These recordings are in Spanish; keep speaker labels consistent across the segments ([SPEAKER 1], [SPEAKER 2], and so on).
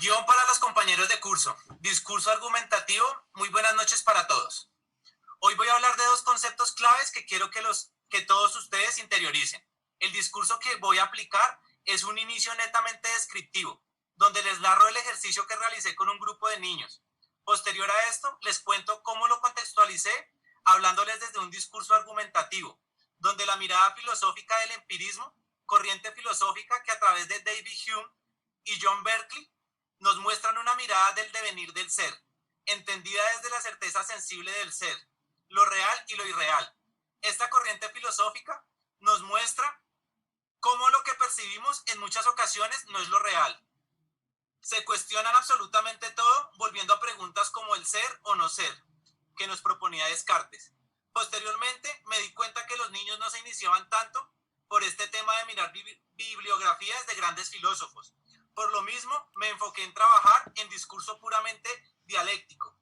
[SPEAKER 1] Guión para los compañeros de curso. Discurso argumentativo. Muy buenas noches para todos. Hoy voy a hablar de dos conceptos claves que quiero que todos ustedes interioricen. El discurso que voy a aplicar es un inicio netamente descriptivo, donde les narro el ejercicio que realicé con un grupo de niños. Posterior a esto, les cuento cómo lo contextualicé, hablándoles desde un discurso argumentativo, donde la mirada filosófica del empirismo, corriente filosófica que a través de David Hume y John Berkeley nos muestran una mirada del devenir del ser, entendida desde la certeza sensible del ser, lo real y lo irreal. Esta corriente filosófica nos muestra cómo lo que percibimos en muchas ocasiones no es lo real. Se cuestionan absolutamente todo, volviendo a preguntas como el ser o no ser, que nos proponía Descartes. Posteriormente me di cuenta que los niños no se iniciaban tanto por este tema de mirar bibliografías de grandes filósofos. Por lo mismo, me enfoqué en trabajar en discurso puramente dialéctico,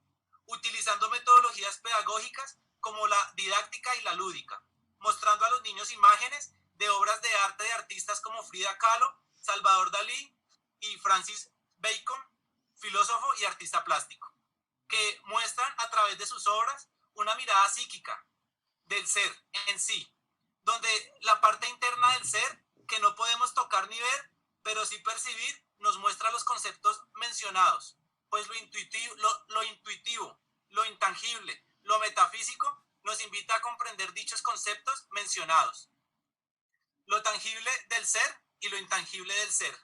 [SPEAKER 1] utilizando metodologías pedagógicas como la didáctica y la lúdica, mostrando a los niños imágenes de obras de arte de artistas como Frida Kahlo, Salvador Dalí y Francis Bacon, filósofo y artista plástico, que muestran a través de sus obras una mirada psíquica del ser en sí, donde la parte interna del ser, que no podemos tocar ni ver, pero sí percibir, nos muestra los conceptos mencionados, pues lo intuitivo, lo intangible, lo metafísico, nos invita a comprender dichos conceptos mencionados. Lo tangible del ser y lo intangible del ser.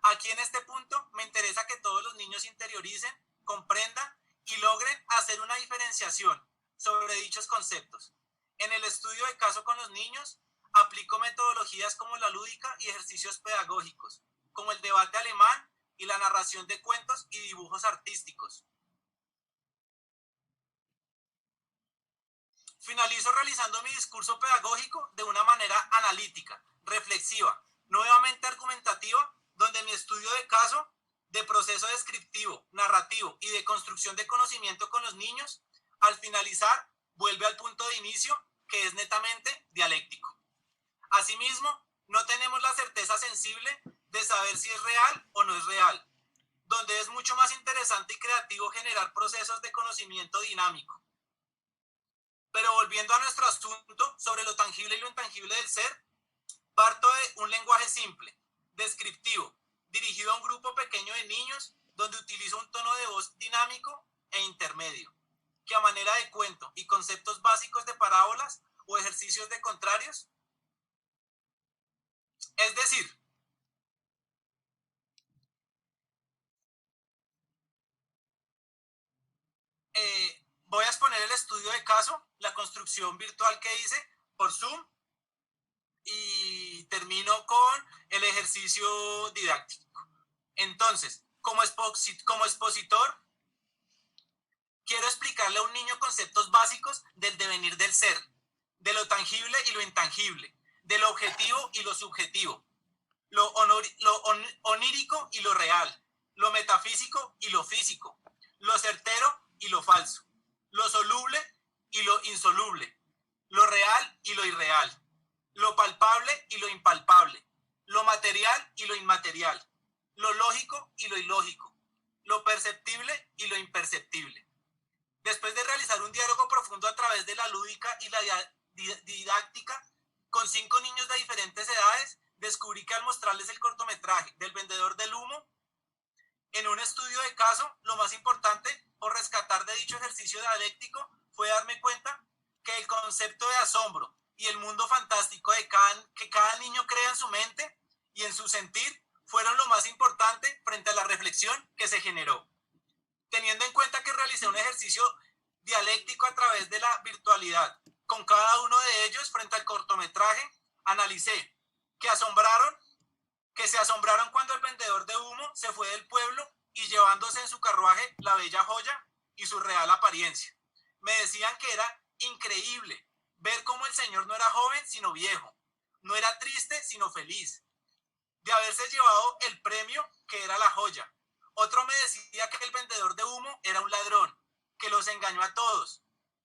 [SPEAKER 1] Aquí en este punto me interesa que todos los niños interioricen, comprendan y logren hacer una diferenciación sobre dichos conceptos. En el estudio de caso con los niños, aplico metodologías como la lúdica y ejercicios pedagógicos, como el debate alemán y la narración de cuentos y dibujos artísticos. Finalizo realizando mi discurso pedagógico de una manera analítica, reflexiva, nuevamente argumentativa, donde mi estudio de caso, de proceso descriptivo, narrativo y de construcción de conocimiento con los niños, al finalizar vuelve al punto de inicio, que es netamente dialéctico. Asimismo, no tenemos la certeza sensible de saber si es real o no es real, donde es mucho más interesante y creativo generar procesos de conocimiento dinámico. Pero volviendo a nuestro asunto sobre lo tangible y lo intangible del ser, parto de un lenguaje simple, descriptivo, dirigido a un grupo pequeño de niños, donde utilizo un tono de voz dinámico e intermedio, que a manera de cuento y conceptos básicos de parábolas o ejercicios de contrarios, es decir, voy a exponer el estudio de caso, la construcción virtual que hice por Zoom, y termino con el ejercicio didáctico. Entonces, como expositor, quiero explicarle a un niño conceptos básicos del devenir del ser, de lo tangible y lo intangible, de lo objetivo y lo subjetivo, lo onírico y lo real, lo metafísico y lo físico, lo certero y lo falso, lo soluble y lo insoluble, lo real y lo irreal, lo palpable y lo impalpable, lo material y lo inmaterial, lo lógico y lo ilógico, lo perceptible y lo imperceptible. Después de realizar un diálogo profundo a través de la lúdica y la didáctica con 5 niños de diferentes edades, descubrí que al mostrarles el cortometraje del vendedor del humo, en un estudio de caso, lo más importante por rescatar de dicho ejercicio dialéctico fue darme cuenta que el concepto de asombro y el mundo fantástico que cada niño crea en su mente y en su sentir fueron lo más importante frente a la reflexión que se generó. Teniendo en cuenta que realicé un ejercicio dialéctico a través de la virtualidad, con cada uno de ellos frente al cortometraje, analicé que se asombraron cuando el vendedor de humo se fue del pueblo y llevándose en su carruaje la bella joya y su real apariencia. Me decían que era increíble ver cómo el señor no era joven sino viejo, no era triste sino feliz, de haberse llevado el premio que era la joya. Otro me decía que el vendedor de humo era un ladrón, que los engañó a todos.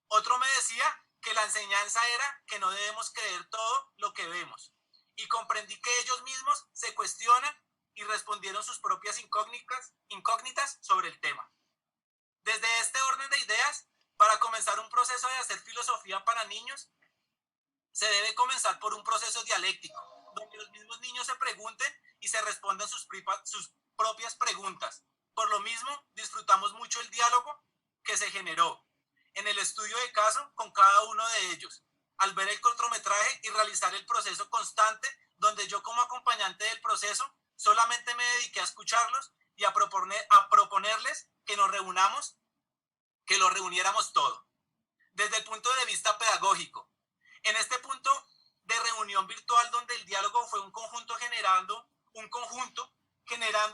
[SPEAKER 1] Otro me decía que la enseñanza era que no debemos creer todo lo que vemos. Y comprendí que ellos mismos se cuestionan y y respondieron sus propias incógnitas sobre el tema. Desde este orden de ideas, para comenzar un proceso de hacer filosofía para niños, se debe comenzar por un proceso dialéctico, donde los mismos niños se pregunten y se respondan sus propias preguntas. Por lo mismo, disfrutamos mucho el diálogo que se generó en el estudio de caso con cada uno de ellos, al ver el cortometraje y realizar el proceso constante, donde yo como acompañante del proceso solamente me dediqué a escucharlos y a proponerles que nos reunamos, que lo reuniéramos todo. Desde el punto de vista pedagógico, en este punto de reunión virtual donde el diálogo fue un conjunto generando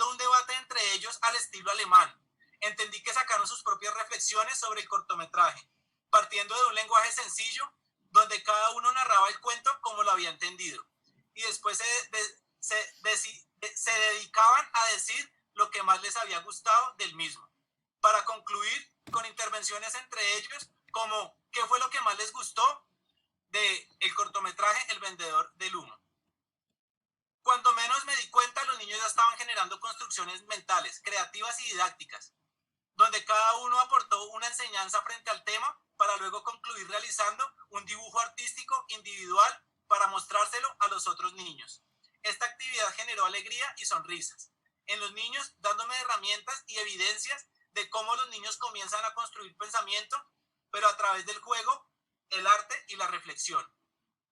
[SPEAKER 1] un debate entre ellos al estilo alemán, entendí que sacaron sus propias reflexiones sobre el cortometraje, partiendo de un lenguaje sencillo donde cada uno narraba el cuento como lo había entendido y después se dedicaban a decir lo que más les había gustado del mismo, para concluir con intervenciones entre ellos como qué fue lo que más les gustó del cortometraje El vendedor del humo. Cuando menos me di cuenta, los niños ya estaban generando construcciones mentales, creativas y didácticas, donde cada uno aportó una enseñanza frente al tema para luego concluir realizando un dibujo artístico individual para mostrárselo a los otros niños. Esta actividad generó alegría y sonrisas en los niños, dándome herramientas y evidencias de cómo los niños comienzan a construir pensamiento, pero a través del juego, el arte y la reflexión.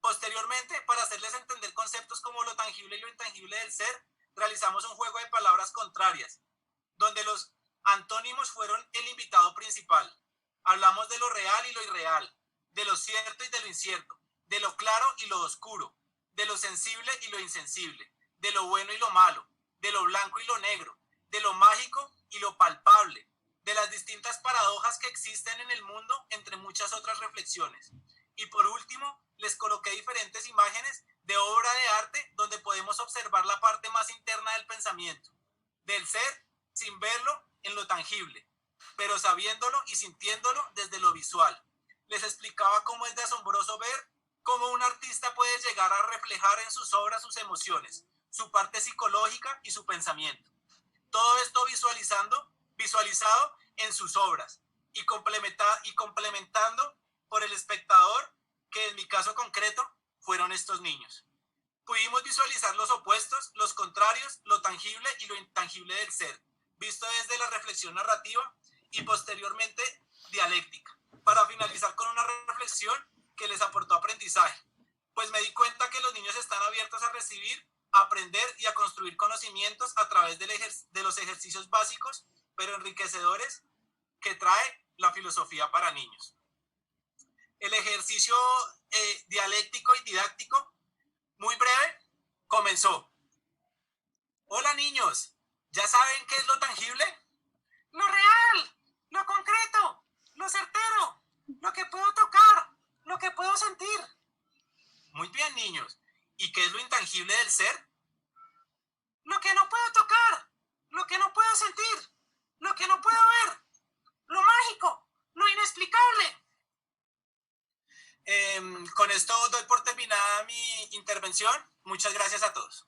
[SPEAKER 1] Posteriormente, para hacerles entender conceptos como lo tangible y lo intangible del ser, realizamos un juego de palabras contrarias, donde los antónimos fueron el invitado principal. Hablamos de lo real y lo irreal, de lo cierto y de lo incierto, de lo claro y lo oscuro, de lo sensible y lo insensible, de lo bueno y lo malo, de lo blanco y lo negro, de lo mágico y lo palpable, de las distintas paradojas que existen en el mundo, entre muchas otras reflexiones. Y por último, les coloqué diferentes imágenes de obra de arte donde podemos observar la parte más interna del pensamiento, del ser sin verlo en lo tangible, pero sabiéndolo y sintiéndolo desde lo visual. Les explicaba cómo es de asombroso ver cómo un artista puede llegar a reflejar en sus obras sus emociones, su parte psicológica y su pensamiento. Todo esto visualizado en sus obras y complementando por el espectador, que en mi caso concreto fueron estos niños. Pudimos visualizar los opuestos, los contrarios, lo tangible y lo intangible del ser, visto desde la reflexión narrativa y posteriormente dialéctica, para finalizar con una reflexión que les aportó aprendizaje, pues me di cuenta que los niños están abiertos a recibir, a aprender y a construir conocimientos a través de los ejercicios básicos, pero enriquecedores, que trae la filosofía para niños. El ejercicio dialéctico y didáctico, muy breve, comenzó. Hola niños, ¿ya saben qué es lo tangible? Lo real, lo concreto, lo certero, lo que puedo tocar, lo que puedo sentir. Muy bien, niños. ¿Y qué es lo intangible del ser? Lo que no puedo tocar, lo que no puedo sentir, lo que no puedo ver, lo mágico, lo inexplicable. Con esto doy por terminada mi intervención. Muchas gracias a todos.